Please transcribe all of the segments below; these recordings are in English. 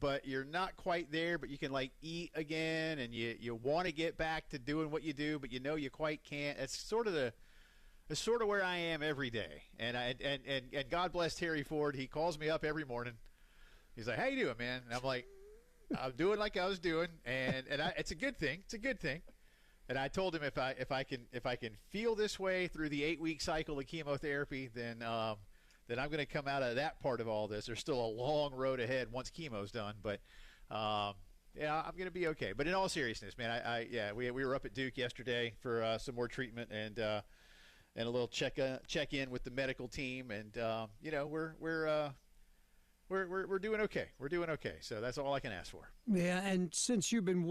but you're not quite there, but you can like eat again, and you want to get back to doing what you do, but you know you quite can't. It's sort of where I am every day. And God bless Terry Ford. He calls me up every morning. He's like, "How you doing, man?" And I'm like, "I'm doing like I was doing," it's a good thing. It's a good thing. And I told him if I can feel this way through the 8-week cycle of chemotherapy, then I'm going to come out of that part of all this. There's still a long road ahead once chemo's done, but I'm going to be okay. But in all seriousness, man, we were up at Duke yesterday for some more treatment and a little check in with the medical team, and we're doing okay. We're doing okay. So that's all I can ask for. Yeah, and since you've been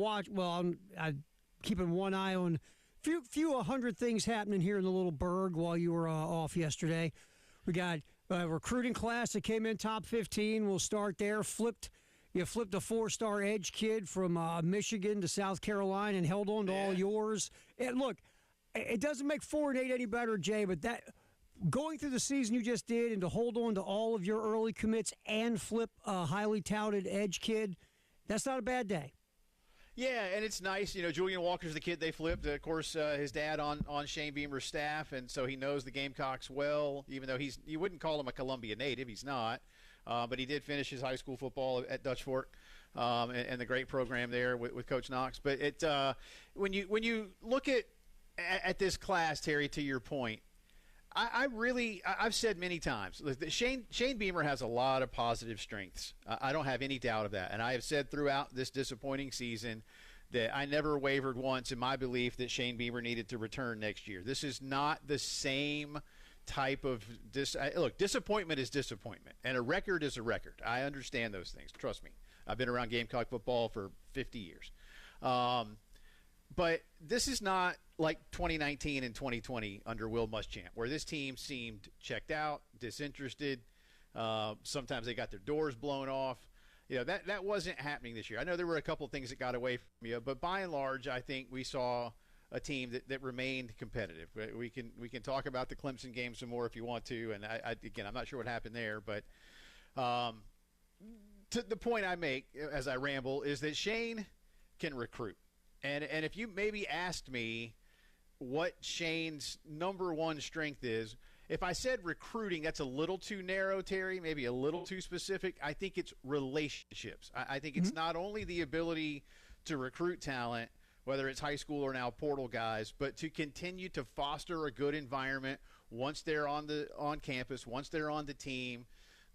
I'm keeping one eye on few 100 things happening here in the little burg while you were off yesterday. We got a recruiting class that came in top 15. We'll start there. You flipped a 4-star edge kid from Michigan to South Carolina and held on to all yours. And look, it doesn't make 4-8 any better, Jay, but that going through the season you just did and to hold on to all of your early commits and flip a highly touted edge kid, that's not a bad day. Yeah, and it's nice. Julian Walker's the kid they flipped. Of course, his dad on Shane Beamer's staff, and so he knows the Gamecocks well, even though you wouldn't call him a Columbia native. He's not. But he did finish his high school football at Dutch Fork and the great program there with Coach Knox. But when you look at this class, Terry, to your point, I've said many times that Shane Beamer has a lot of positive strengths. I don't have any doubt of that. And I have said throughout this disappointing season that I never wavered once in my belief that Shane Beamer needed to return next year. This is not the same type of look, disappointment is disappointment, and a record is a record. I understand those things. Trust me. I've been around Gamecock football for 50 years. But this is not like 2019 and 2020 under Will Muschamp, where this team seemed checked out, disinterested. Sometimes they got their doors blown off. That wasn't happening this year. I know there were a couple of things that got away from you, but by and large, I think we saw a team that remained competitive. We can talk about the Clemson game some more if you want to, and again, I'm not sure what happened there, but to the point I make as I ramble is that Shane can recruit. And if you maybe asked me what Shane's number one strength is, if I said recruiting, that's a little too narrow, Terry, maybe a little too specific. I think it's relationships. I think it's not only the ability to recruit talent, whether it's high school or now portal guys, but to continue to foster a good environment once they're on campus, once they're on the team,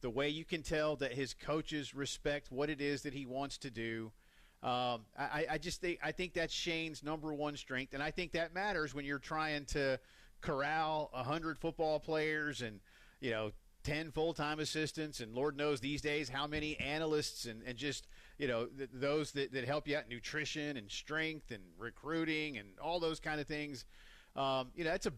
the way you can tell that his coaches respect what it is that he wants to do. I think that's Shane's number one strength, and I think that matters when you're trying to corral 100 football players and 10 full-time assistants, and Lord knows these days how many analysts and just those that help you out, nutrition and strength and recruiting and all those kind of things. It's a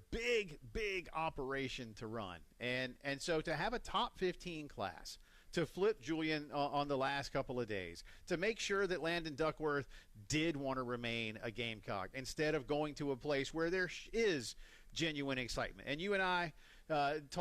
big operation to run, and so to have a top 15 class, to flip Julian on the last couple of days, to make sure that Landon Duckworth did want to remain a Gamecock instead of going to a place where there is genuine excitement. And you and I talked